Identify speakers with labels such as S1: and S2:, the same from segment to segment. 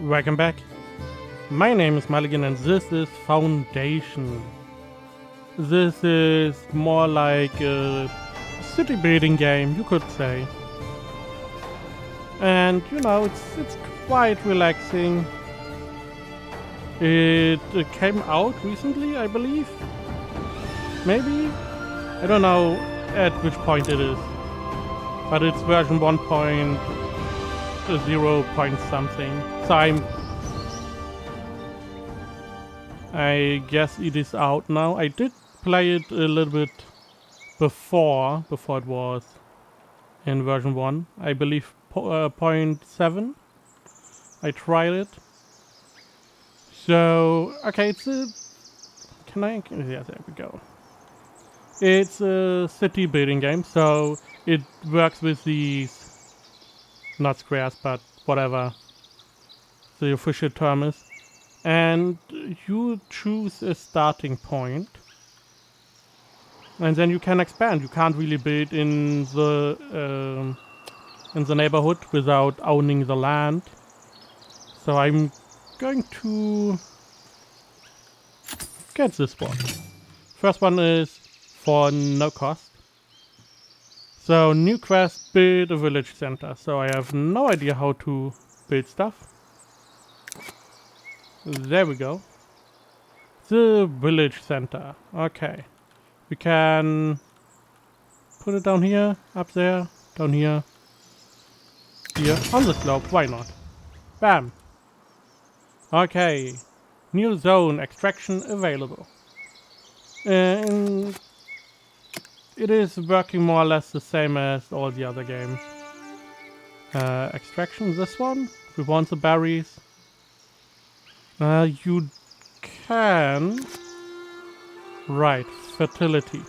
S1: Welcome back. My name is Muligan and this is Foundation. This is more like a city building game, you could say. And you know, it's quite relaxing. It came out recently, I believe. Maybe? I don't know at which point it is. But it's version 1.0 point something. So I guess it is out now. I did play it a little bit before it was in version 1. I believe 0.7. I tried it. So, okay, it's a... yeah, there we go. It's a city building game, so it works with these... not squares, but whatever the official term is. And you choose a starting point. And then you can expand. You can't really build in the neighborhood without owning the land. So I'm going to get this one. First one is for no cost. So new quest, build a village center. So I have no idea how to build stuff. There we go. The village center. Okay. We can put it down here, up there, down here, here, on the slope. Why not? Bam. Okay. New zone extraction available. And it is working more or less the same as all the other games. Extraction, this one. We want the berries. You can... Right, fertility.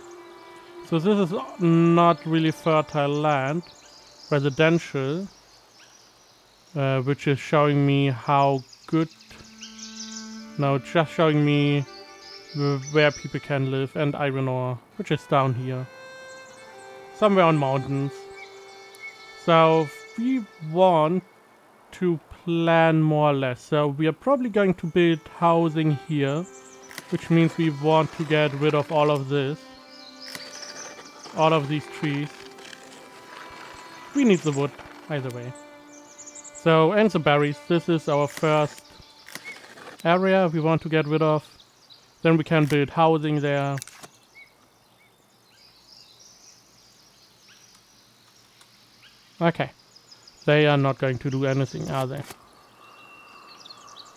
S1: So this is not really fertile land. Residential. Which is showing me how good... No, just showing me where people can live. And iron ore, which is down here. Somewhere on mountains. So we want to plan more or less. So we are probably going to build housing here, which means we want to get rid of all of this. All of these trees. We need the wood, either way. So, and the berries. This is our first area we want to get rid of. Then we can build housing there. Okay. They are not going to do anything, are they?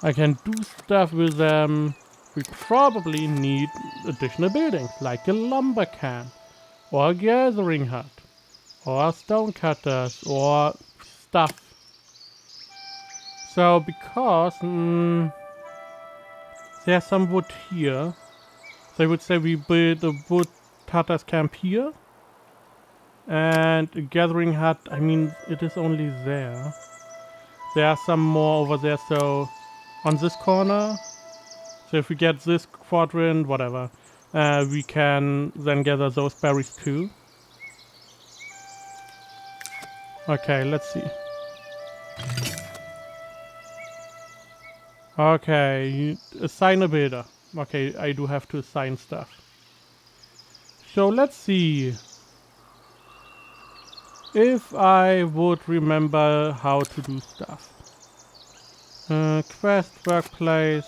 S1: I can do stuff with them. We probably need additional buildings, like a lumber camp, or a gathering hut, or stone cutters, or stuff. So, because there's some wood here, so I would say we build a wood cutters camp here. And a gathering hut, I mean, it is only there. There are some more over there, so on this corner. So if we get this quadrant, whatever, we can then gather those berries too. Okay, let's see. Okay, assign a builder. Okay, I do have to assign stuff. So let's see. If I would remember how to do stuff. Quest, workplace,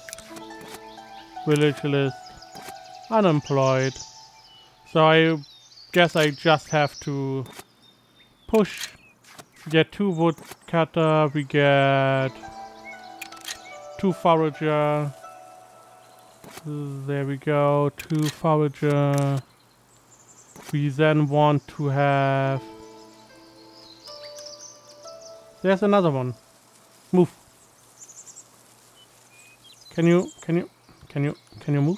S1: village list, unemployed. So I guess I just have to push. We get 2 wood cutter, we get 2 forager. There we go, 2 forager. We then want to have... There's another one. Move. Can you move?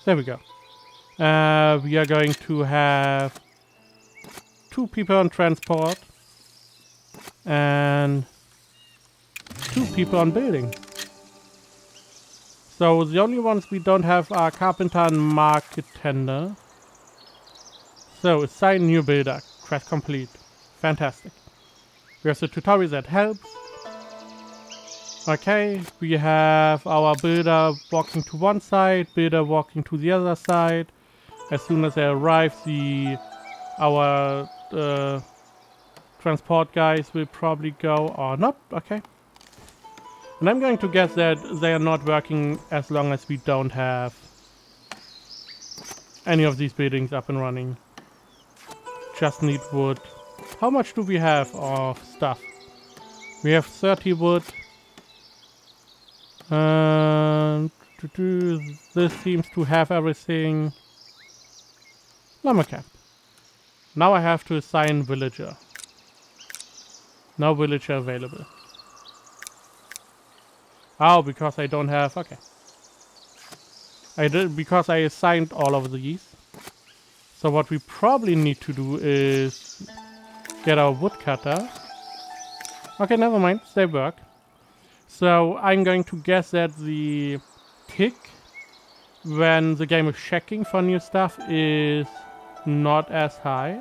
S1: There we go. We are going to have 2 people on transport and 2 people on building. So the only ones we don't have are carpenter and market tender. So assign new builder. Quest complete. Fantastic. There's a tutorial that helps. Okay, we have our builder walking to one side, builder walking to the other side. As soon as they arrive, our transport guys will probably go or not. Okay. And I'm going to guess that they are not working as long as we don't have any of these buildings up and running. Just need wood. How much do we have of stuff? We have 30 wood. This seems to have everything. Llama camp. Now I have to assign villager. No villager available. Oh, because I don't have. Okay. I did because I assigned all of these. So what we probably need to do is get our woodcutter. Okay, never mind. They work. So I'm going to guess that the tick when the game is checking for new stuff is not as high.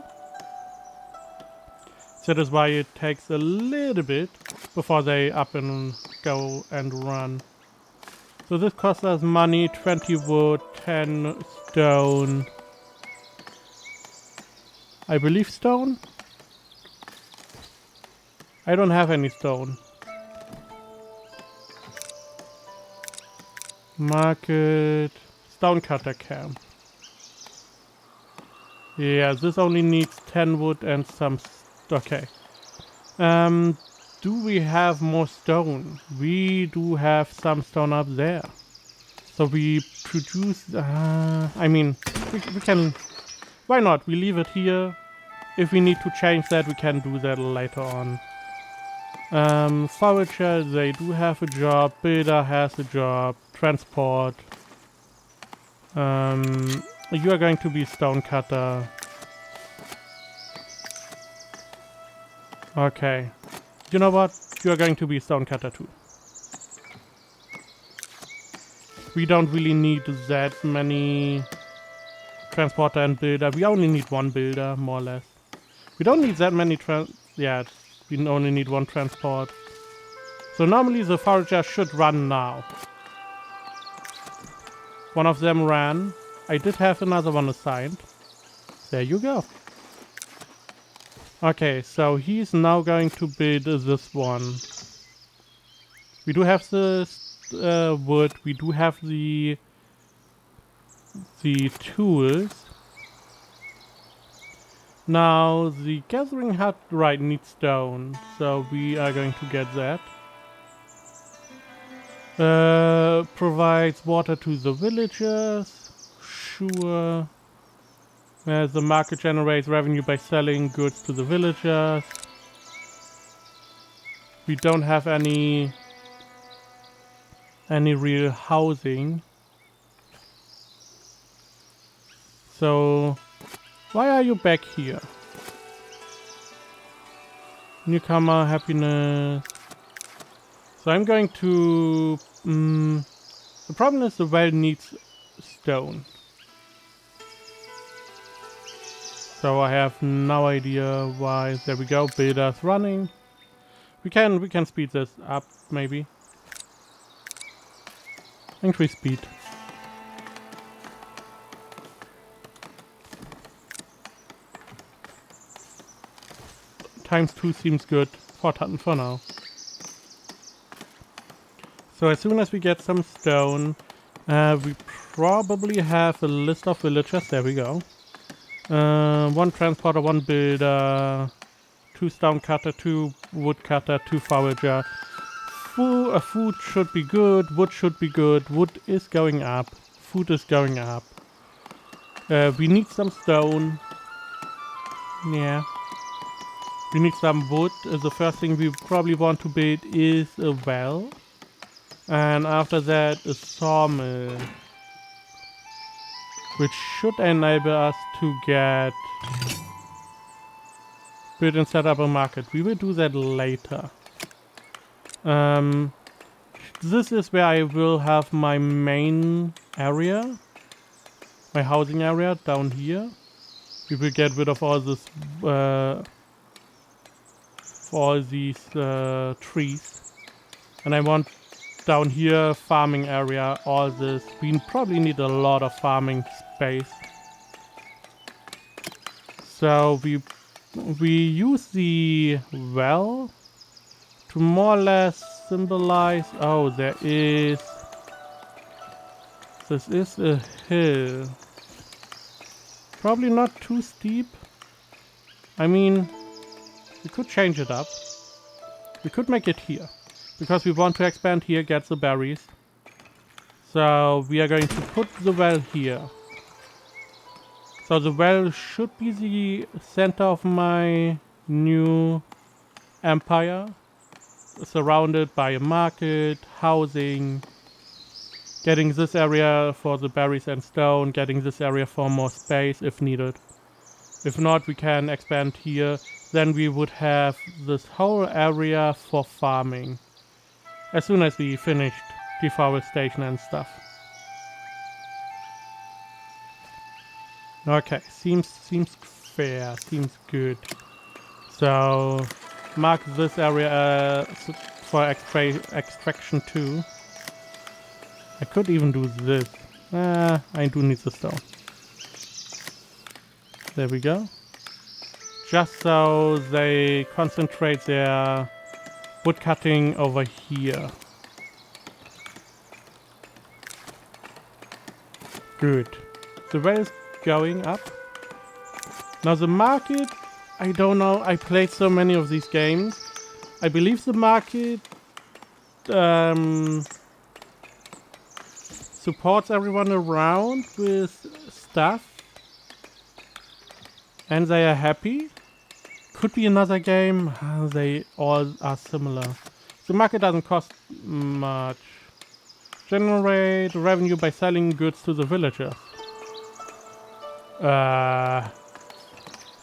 S1: So that is why it takes a little bit before they up and go and run. So this costs us money, 20 wood, 10 stone. I believe stone? I don't have any stone. Market, stonecutter camp. Yeah, this only needs 10 wood and some... Okay. Do we have more stone? We do have some stone up there. So we produce... I mean, we can... Why not? We leave it here. If we need to change that, we can do that later on. Forager, they do have a job. Builder has a job. Transport. You are going to be stonecutter. Okay. You know what? You are going to be stonecutter too. We don't really need that many transporter and builder. We only need one builder, more or less. We don't need that many yeah, we only need one transport. So normally the forager should run now. One of them ran. I did have another one assigned. There you go. Okay, so he's now going to build this one. We do have the wood. We do have the tools. Now the gathering hut needs stone, so we are going to get that. Provides water to the villagers. Sure. The market generates revenue by selling goods to the villagers. We don't have any real housing. So, why are you back here? Newcomer, happiness. So I'm going to... the problem is the well needs stone. So I have no idea why. There we go, builders running. We can speed this up, maybe. Increase speed. ×2 seems good for now. So as soon as we get some stone, we probably have a list of villagers. There we go. One transporter, one builder, 2 stonecutter, 2 woodcutter, 2 forager. Food should be good, wood should be good, wood is going up, food is going up. We need some stone. Yeah. We need some wood. The first thing we probably want to build is a well. And after that a sawmill. Which should enable us to build and set up a market. We will do that later. This is where I will have my main area. My housing area down here. We will get rid of all this all these trees. And I want down here, farming area, all this. We probably need a lot of farming space. So we use the well to more or less symbolize. Oh, this is a hill. Probably not too steep. I mean, we could change it up. We could make it here. Because we want to expand here, get the berries. So we are going to put the well here. So the well should be the center of my new empire. Surrounded by a market, housing. Getting this area for the berries and stone. Getting this area for more space if needed. If not, we can expand here. Then we would have this whole area for farming. As soon as we finished deforestation and stuff. Okay, seems fair, seems good. So mark this area for extraction too. I could even do this. I do need the stone. There we go. Just so they concentrate their wood cutting over here. Good. The well is going up. Now the market, I don't know. I played so many of these games. I believe the market supports everyone around with stuff. And they are happy. Could be another game. They all are similar. The market doesn't cost much. Generate revenue by selling goods to the villagers.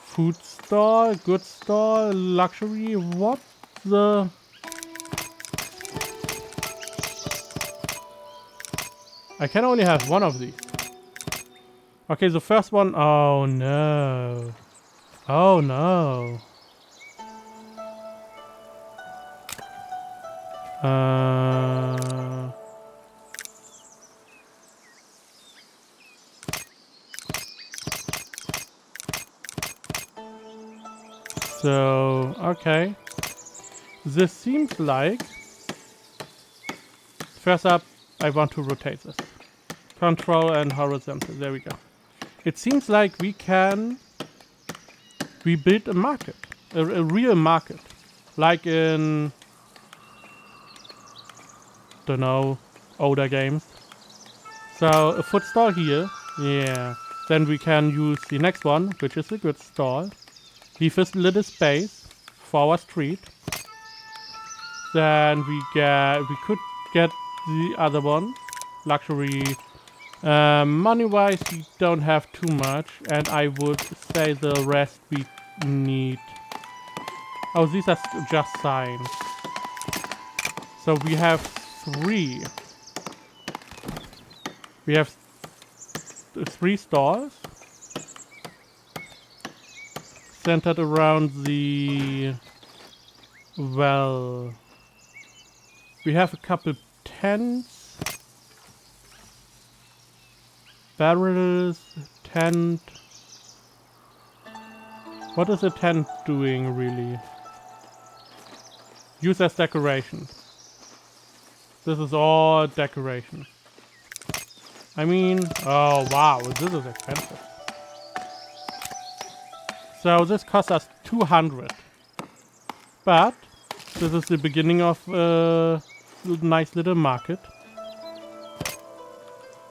S1: Food store, goods store, luxury. What the? I can only have one of these. Okay, the first one. Oh no. Oh no. So, okay. This seems like... First up, I want to rotate this. Control and horizontal. There we go. It seems like we can... We build a market. A real market. Like in... Don't know. Older games. So, a food stall here. Yeah. Then we can use the next one, which is a good stall. Leave a little space for our street. Then we could get the other one. Luxury. Money-wise, we don't have too much. And I would say the rest we need. Oh, these are just signs. So we have 3. We have 3 stalls. Centered around the well. We have a couple tents, barrels, tent. What is a tent doing really? Use as decoration. This is all decoration. I mean, oh wow, this is expensive. So this costs us 200. But this is the beginning of a nice little market.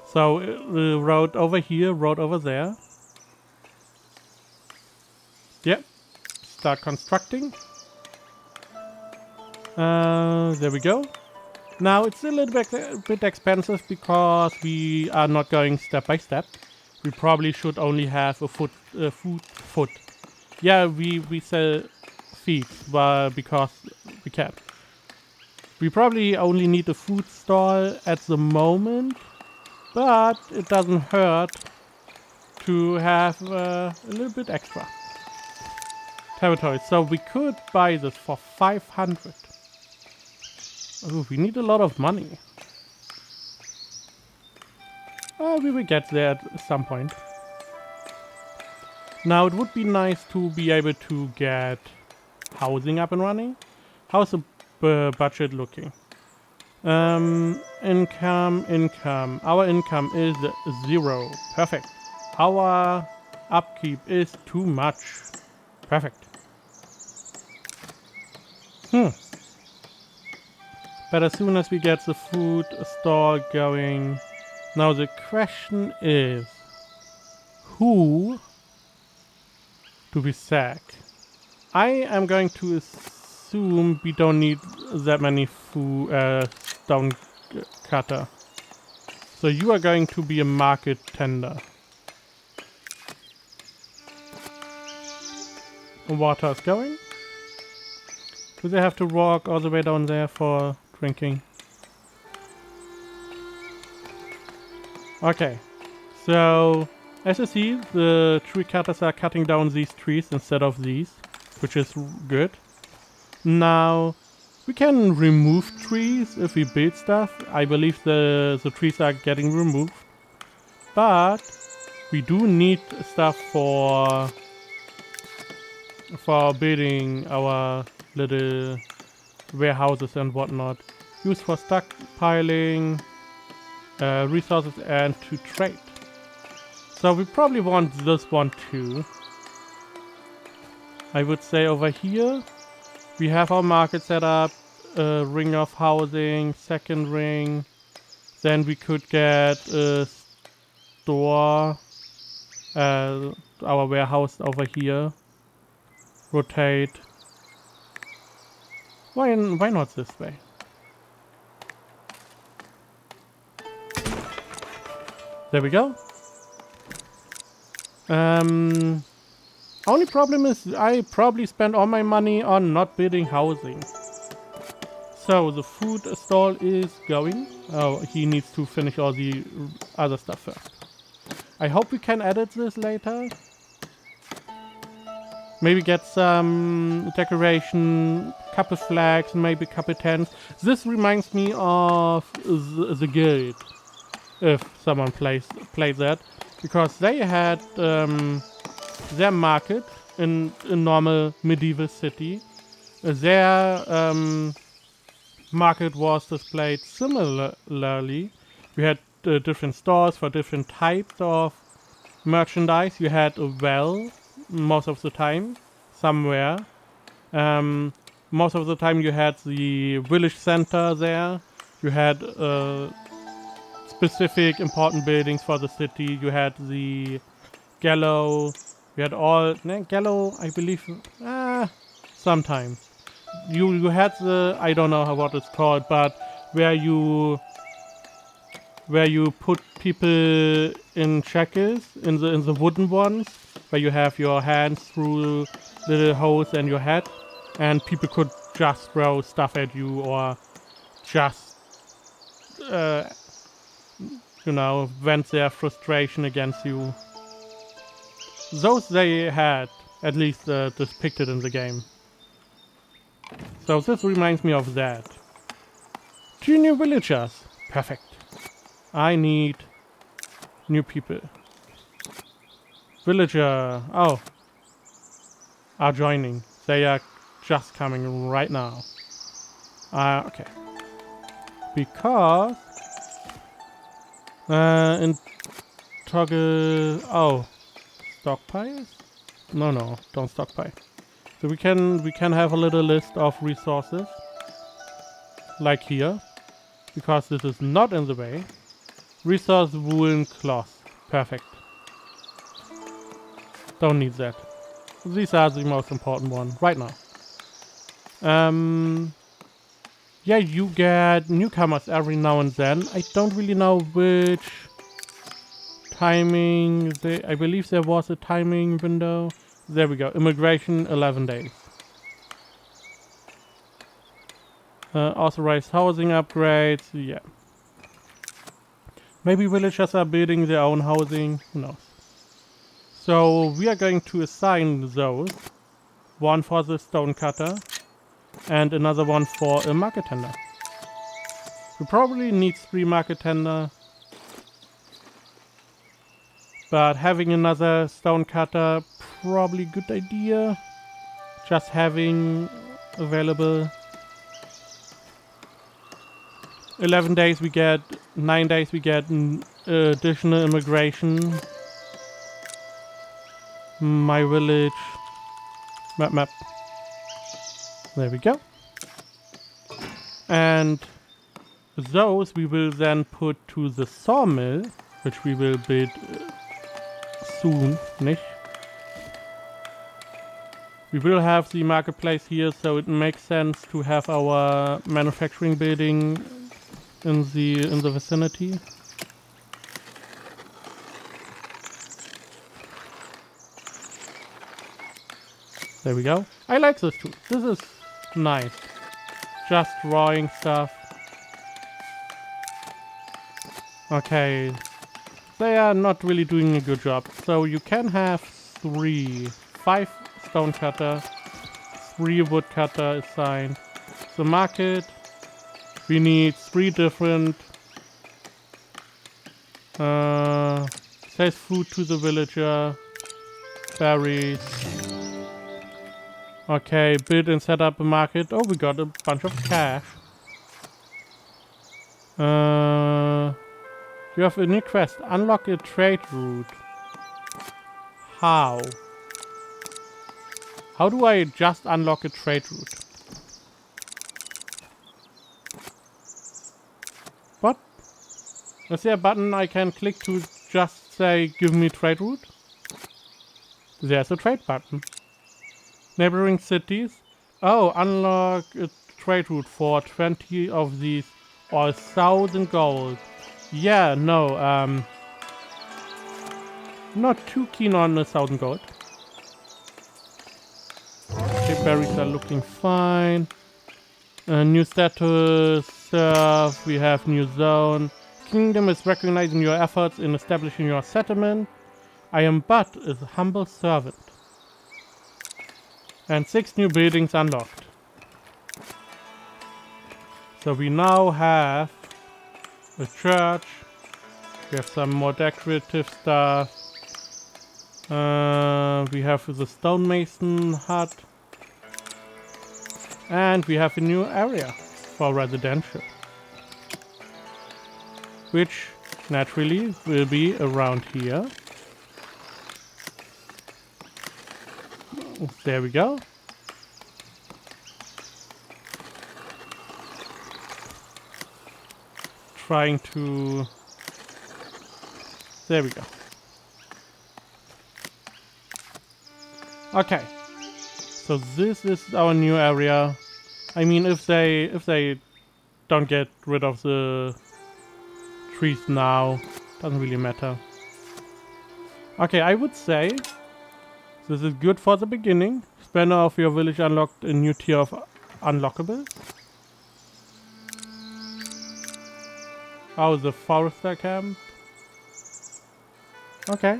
S1: So road over here, road over there. Yep. Start constructing. There we go. Now it's a little bit expensive because we are not going step by step. We probably should only have a foot. Yeah, we sell feet, because we can. We probably only need a food stall at the moment, but it doesn't hurt to have a little bit extra territory. So we could buy this for 500. Oh, we need a lot of money. We will get there at some point. Now, it would be nice to be able to get housing up and running. How's the budget looking? Income. Our income is 0. Perfect. Our upkeep is too much. Perfect. But as soon as we get the food store going... Now the question is... Who do we sack? I am going to assume we don't need that many stone cutter. So you are going to be a market tender. Water is going. Do they have to walk all the way down there for drinking? Okay. So, as you see, the tree cutters are cutting down these trees instead of these, which is good. Now, we can remove trees if we build stuff. I believe the trees are getting removed. But we do need stuff for building our little warehouses and whatnot. Used for stockpiling resources and to trade. So we probably want this one too. I would say over here we have our market set up, a ring of housing, second ring. Then we could get a store, our warehouse over here. Rotate. Why not this way? There we go. Only problem is I probably spent all my money on not building housing. So the food stall is going. Oh, he needs to finish all the other stuff first. I hope we can edit this later. Maybe get some decoration, couple flags, maybe couple tents. This reminds me of the guild, if someone plays that, because they had their market in a normal medieval city. Their market was displayed similarly. We had different stores for different types of merchandise. You had a well most of the time, somewhere. Most of the time you had the village center there. You had specific important buildings for the city. You had the gallows. You had all... gallows, I believe... sometimes. You had the... I don't know what it's called, but where you put people in shackles, in the wooden ones, where you have your hands through little holes in your head, and people could just throw stuff at you or just, vent their frustration against you. Those they had, at least depicted in the game. So this reminds me of that. 2 new villagers. Perfect. I need new people. Villager. Oh. Are joining. They are just coming right now. Okay. Because... in toggle... Oh. Stockpiles? No, don't stockpile. So we can have a little list of resources. Like here. Because this is not in the way. Resource woolen cloth. Perfect. Don't need that. These are the most important one right now. Yeah, you get newcomers every now and then. I don't really know which timing. I believe there was a timing window. There we go. Immigration 11 days. Authorized housing upgrades. Yeah. Maybe villagers are building their own housing. Who knows? So we are going to assign those. One for the stone cutter. And another one for a market tender. We probably need 3 market tender. But having another stone cutter, probably good idea. Just having available. 11 days we get, 9 days we get additional immigration. My village. Map. There we go. And those we will then put to the sawmill, which we will build soon, nicht? We will have the marketplace here, so it makes sense to have our manufacturing building in the vicinity. There we go. I like this too. This is nice. Just drawing stuff. Okay. They are not really doing a good job. So you can have 5 stone cutter, 3 wood cutter assigned. The market, we need 3 different says food to the villager, berries. Okay, build and set up a market. Oh, we got a bunch of cash. You have a new quest. Unlock a trade route. How? How do I just unlock a trade route? What? Is there a button I can click to just say, give me trade route? There's a trade button. Neighboring cities. Oh, unlock a trade route for 20 of these or 1,000 gold. Yeah, no, not too keen on 1,000 gold. Okay, berries are looking fine. New status, serve, we have new zone. Kingdom is recognizing your efforts in establishing your settlement. I am but a humble servant. And 6 new buildings unlocked. So we now have a church. We have some more decorative stuff. We have the stonemason hut. And we have a new area for residential. Which naturally will be around here. There we go. Trying to... There we go. Okay. So this is our new area. I mean, if they don't get rid of the trees now, doesn't really matter. Okay, I would say this is good for the beginning. Spanner of your village unlocked a new tier of unlockables. Oh, the forester camp. Okay.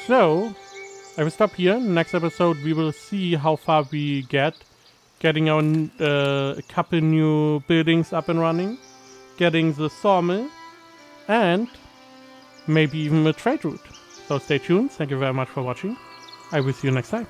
S1: So, I will stop here. Next episode we will see how far we get. Getting our a couple new buildings up and running. Getting the sawmill. And maybe even a trade route. So stay tuned. Thank you very much for watching. I will see you next time.